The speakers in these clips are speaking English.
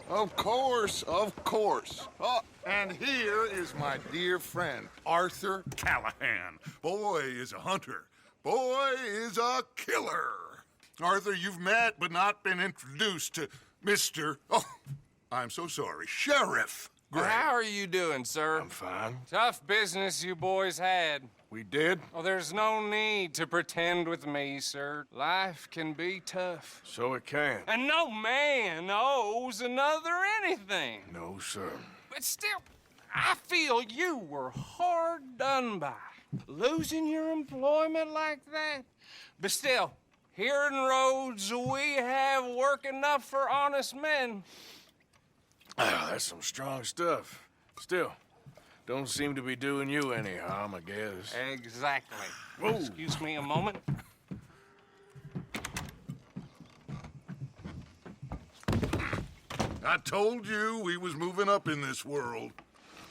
Of course, of course. Oh, and here is my dear friend, Arthur Callahan. Boy is a hunter. Boy is a killer. Arthur, you've met but not been introduced to Mr. Oh, I'm so sorry, Sheriff Gray. How are you doing, sir? I'm fine. Tough business you boys had. We did? Oh, there's no need to pretend with me, sir. Life can be tough. So it can. And no man owes another anything. No, sir. But still, I feel you were hard done by. Losing your employment like that. But still, here in Rhodes, we have work enough for honest men. Ah, that's some strong stuff. Still, don't seem to be doing you any harm, I guess. Exactly. Whoa. Excuse me a moment. I told you we was moving up in this world.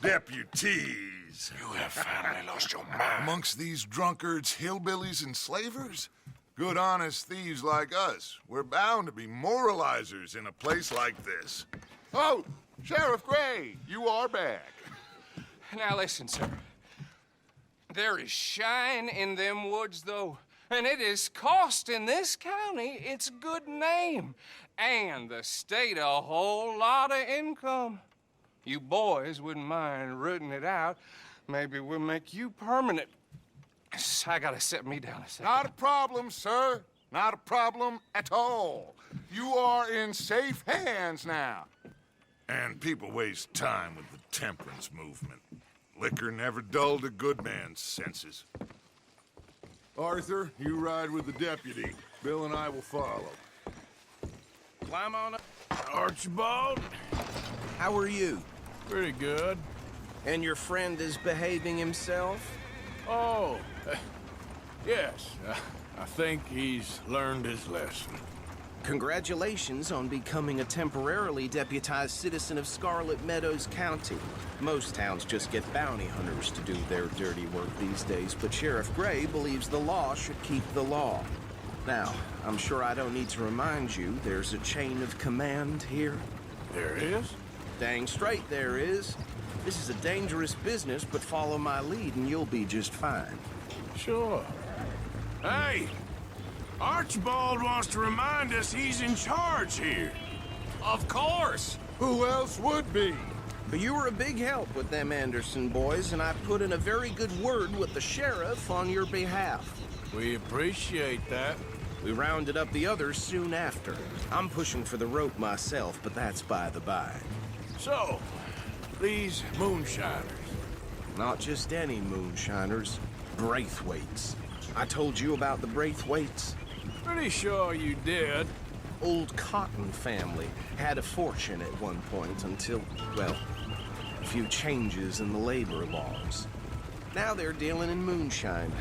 Deputies. You have finally lost your mind. Amongst these drunkards, hillbillies, and slavers? Good honest thieves like us. We're bound to be moralizers in a place like this. Oh, Sheriff Gray, you are back. Now listen, sir. There is shine in them woods, though, and it is costing this county its good name and the state a whole lot of income. You boys wouldn't mind rooting it out. Maybe we'll make you permanent. I gotta set me down a second. Not a problem, sir. Not a problem at all. You are in safe hands now. And people waste time with the temperance movement. Liquor never dulled a good man's senses. Arthur, you ride with the deputy. Bill and I will follow. Climb on up. Archibald. How are you? Pretty good. And your friend is behaving himself? Oh, yes. I think he's learned his lesson. Congratulations on becoming a temporarily deputized citizen of Scarlet Meadows County. Most towns just get bounty hunters to do their dirty work these days, but Sheriff Gray believes the law should keep the law. Now, I'm sure I don't need to remind you there's a chain of command here. There is? Dang straight there is. This is a dangerous business, but follow my lead and you'll be just fine. Sure. Hey! Archibald wants to remind us he's in charge here. Of course! Who else would be? But you were a big help with them Anderson boys, and I put in a very good word with the sheriff on your behalf. We appreciate that. We rounded up the others soon after. I'm pushing for the rope myself, but that's by the by. So, these moonshiners. Not just any moonshiners, Braithwaites. I told you about the Braithwaites? Pretty sure you did. Old Cotton family had a fortune at one point until, well, a few changes in the labor laws. Now they're dealing in moonshine.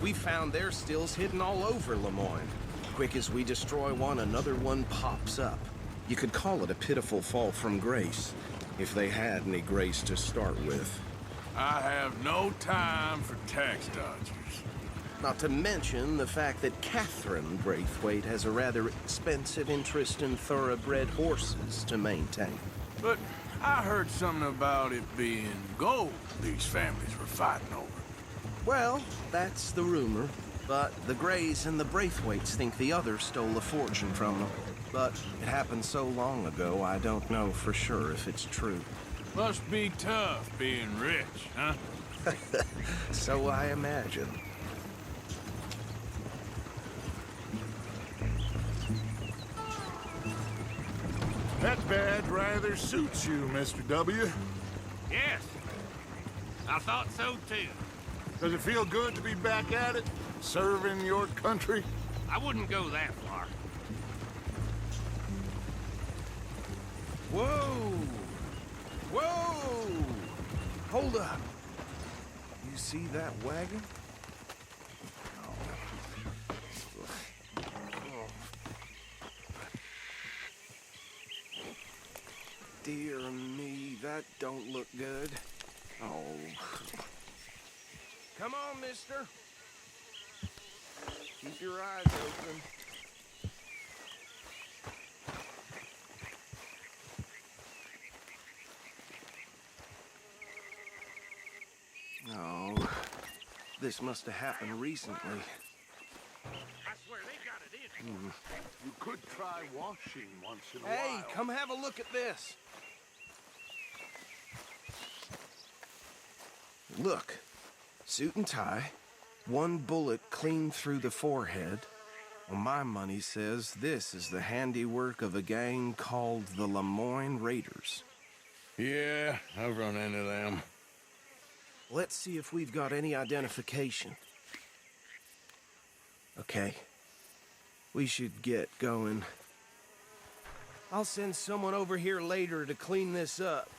We found their stills hidden all over Lemoyne. Quick as we destroy one, another one pops up. You could call it a pitiful fall from grace, if they had any grace to start with. I have no time for tax dodgers. Not to mention the fact that Catherine Braithwaite has a rather expensive interest in thoroughbred horses to maintain. But I heard something about it being gold these families were fighting over. Well, that's the rumor. But the Grays and the Braithwaites think the other stole a fortune from them. But it happened so long ago, I don't know for sure if it's true. Must be tough being rich, huh? So I imagine. That badge rather suits you, Mr. W. Yes, I thought so too. Does it feel good to be back at it, serving your country? I wouldn't go that far. Whoa! Whoa! Hold up. You see that wagon? Dear me, that don't look good. Oh. Come on, mister. Keep your eyes open. Oh, this must have happened recently. I swear they've got it in. You could try washing once in a Hey, while. come have a look at this. Look, suit and tie, one bullet clean through the forehead. Well, my money says this is the handiwork of a gang called the Lemoyne Raiders. Yeah, I've run into them. Let's see if we've got any identification. Okay. We should get going. I'll send someone over here later to clean this up.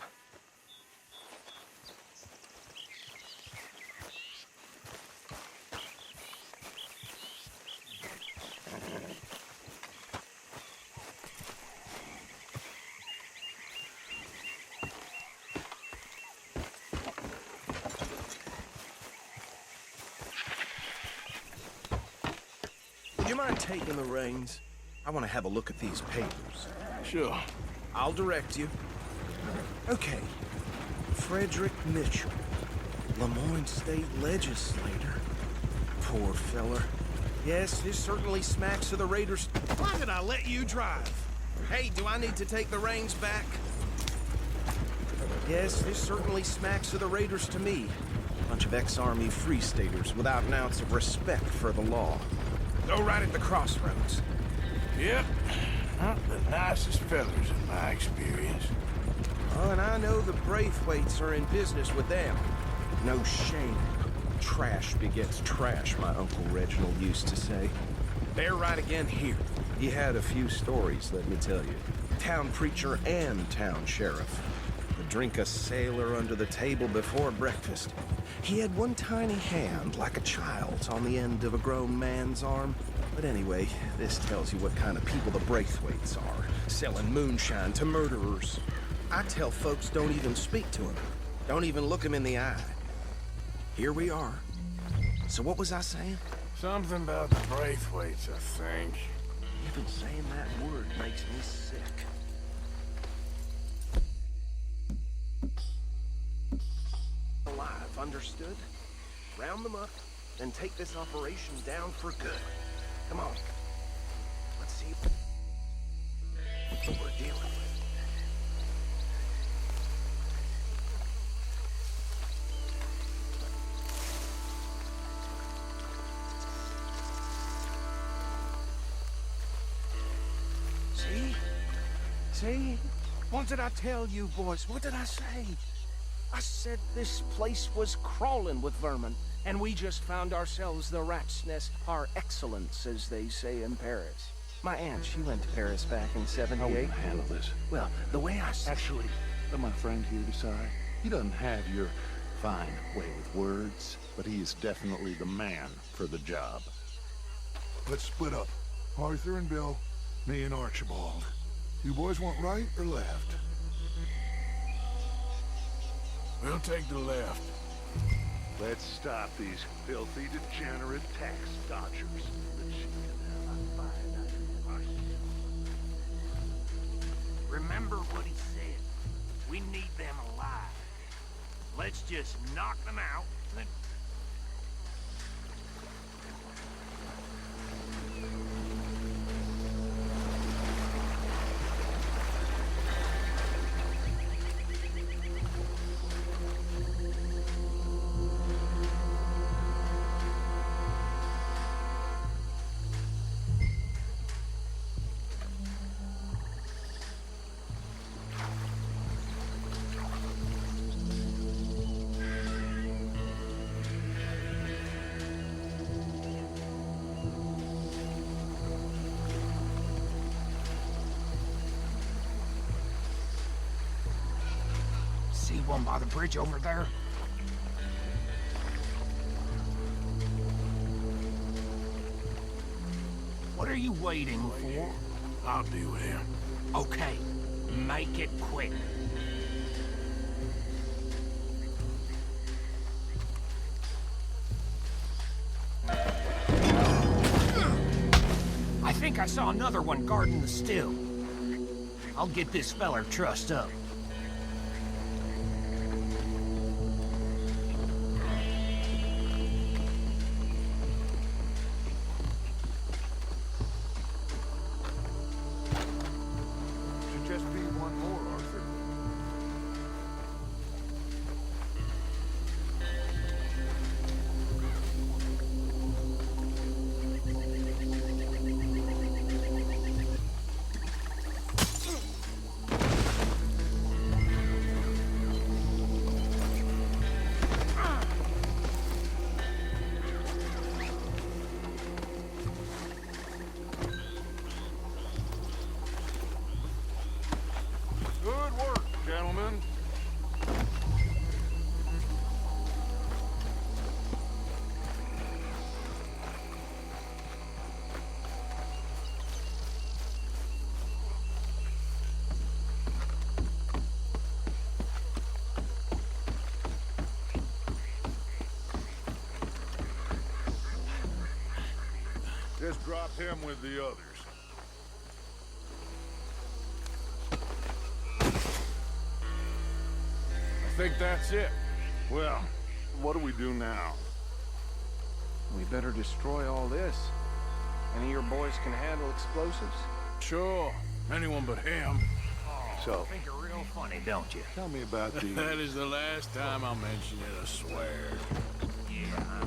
Would you mind taking the reins? I want to have a look at these papers. Sure. I'll direct you. Okay. Frederick Mitchell, Lemoyne State Legislator. Poor feller. Yes, this certainly smacks of the Raiders. Why did I let you drive? Hey, do I need to take the reins back? Yes, this certainly smacks of the Raiders to me. Bunch of ex-Army Free Staters without an ounce of respect for the law. Go right at the crossroads. Yep. Not the nicest fellas in my experience. Oh, and I know the Braithwaites are in business with them. No shame. Trash begets trash, my Uncle Reginald used to say. They're right again here. He had a few stories, let me tell you. Town preacher and town sheriff. Would drink a sailor under the table before breakfast. He had one tiny hand, like a child's, on the end of a grown man's arm. But anyway, this tells you what kind of people the Braithwaites are. Selling moonshine to murderers. I tell folks don't even speak to him. Don't even look him in the eye. Here we are. So what was I saying? Something about the Braithwaites, I think. Even saying that word makes me sick. Alive, understood? Round them up, then take this operation down for good. Come on. Let's see what we're dealing with. See? See? What did I tell you, boys? What did I say? I said this place was crawling with vermin, and we just found ourselves the rat's nest par excellence, as they say in Paris. My aunt, she went to Paris back in How we '78. gonna handle this? Well, the way I said... Actually, let my friend here decide. He doesn't have your fine way with words, but he is definitely the man for the job. Let's split up. Arthur and Bill, me and Archibald. You boys want right or left? We'll take the left. Let's stop these filthy, degenerate tax dodgers. Remember what he said. We need them alive. Let's just knock them out, then... one by the bridge over there? What are you waiting for? I'll deal with him. Okay, make it quick. I think I saw another one guarding the still. I'll get this feller trussed up. Should just be one more, Arthur. Good work, gentlemen. Just drop him with the others. I think that's it. Well, what do we do now? We better destroy all this. Any of your boys can handle explosives? Sure. Anyone but him. So, Think you're real funny, don't you? tell me about the... That is the last time I'll mention it, I swear. Yeah.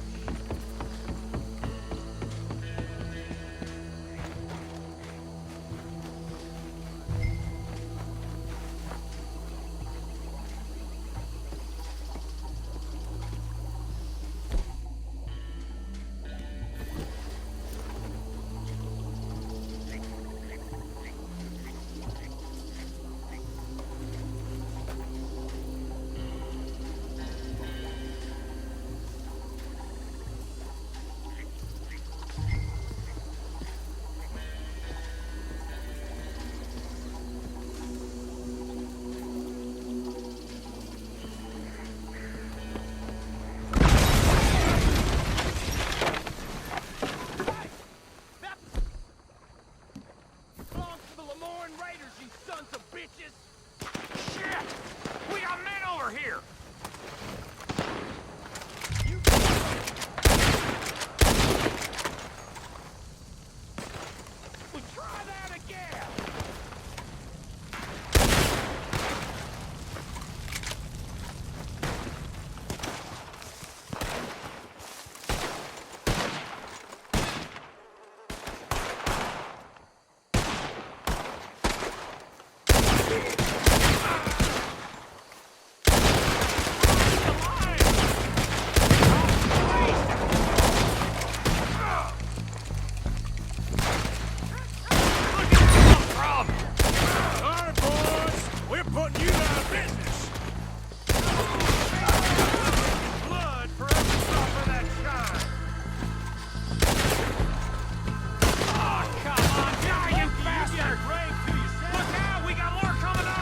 Look out, we got more coming up!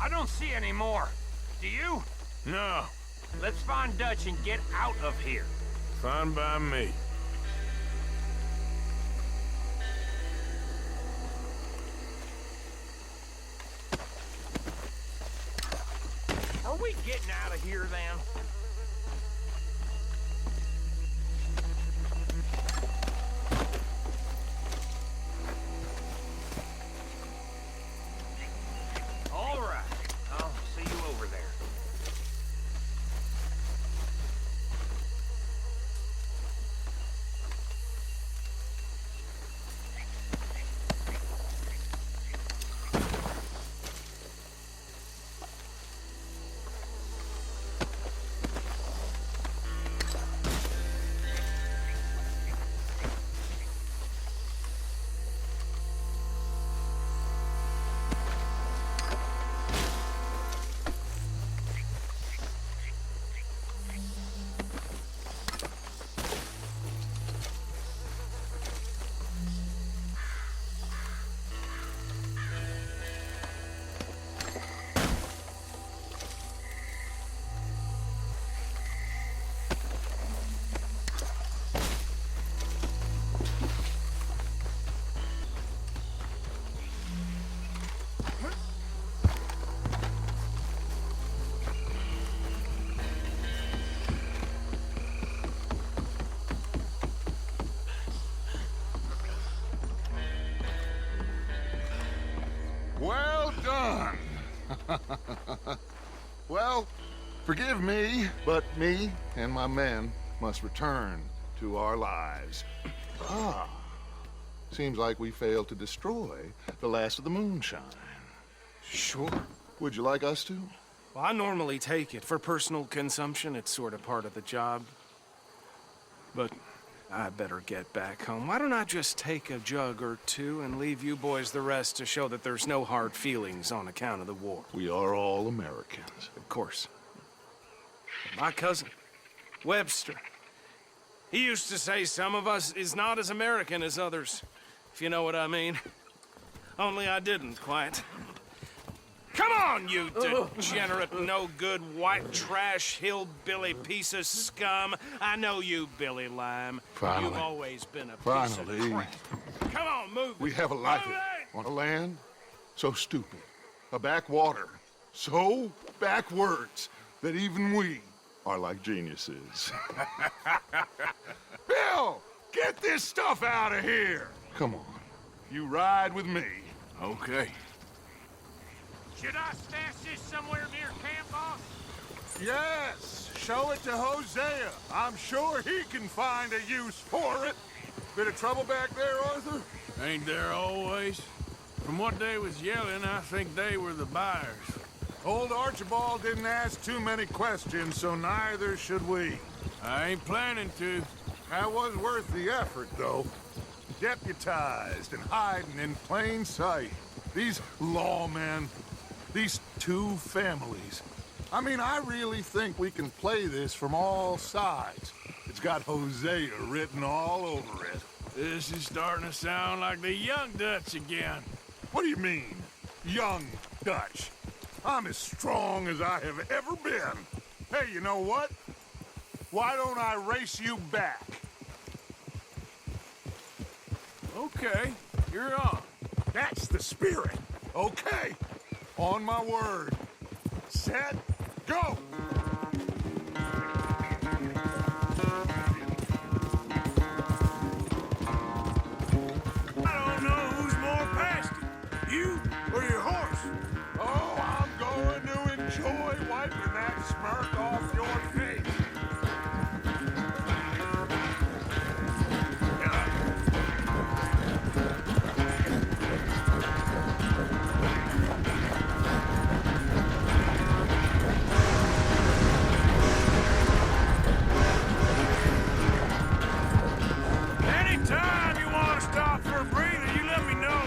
I don't see any more. Do you? No, Let's find Dutch and get out of here. fine by me. Are we getting out of here then? All right. I'll see you over there. Well done. Well, forgive me, but me and my men must return to our lives. Ah, seems like we failed to destroy the last of the moonshine. Sure. Would you like us to? Well, I normally take it. For personal consumption, it's sort of part of the job. But I better get back home. Why don't I just take a jug or two and leave you boys the rest to show that there's no hard feelings on account of the war? We are all Americans. Of course. My cousin, Webster, he used to say some of us is not as American as others, if you know what I mean. Only I didn't quite. Come on, you degenerate, no-good, white trash, hillbilly piece of scum. I know you, Billy Lime. Finally. You've always been a piece Finally. of crap. Come on, move We it. have a life Move it! on a land so stupid, a backwater so backwards that even we are like geniuses. Bill, get this stuff out of here. Come on, you ride with me. Okay. Should I stash this somewhere near camp, boss? Yes, show it to Hosea. I'm sure he can find a use for it. Bit of trouble back there, Arthur? Ain't there always? From what they was yelling, I think they were the buyers. Old Archibald didn't ask too many questions, so neither should we. I ain't planning to. That was worth the effort, though. Deputized and hiding in plain sight. These lawmen, these two families. I mean, I really think we can play this from all sides. It's got Hosea written all over it. This is starting to sound like the young Dutch again. What do you mean, young Dutch? I'm as strong as I have ever been. Hey, you know what? Why don't I race you back? Okay, you're on. That's the spirit. Okay. On my word. Set, go! I don't know who's more past it, you or your horse. Oh, I'm going to enjoy wiping that smirk off your face. Anytime you want to stop for a breather, you let me know.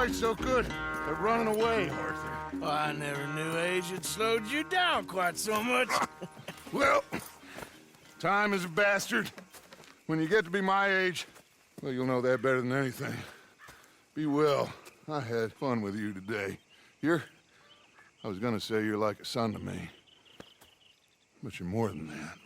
quite so good at running away, Arthur. Well, I never knew age had slowed you down quite so much. Well, time is a bastard. When you get to be my age, well, you'll know that better than anything. Be well. I had fun with you today. I was gonna say you're like a son to me. But you're more than that.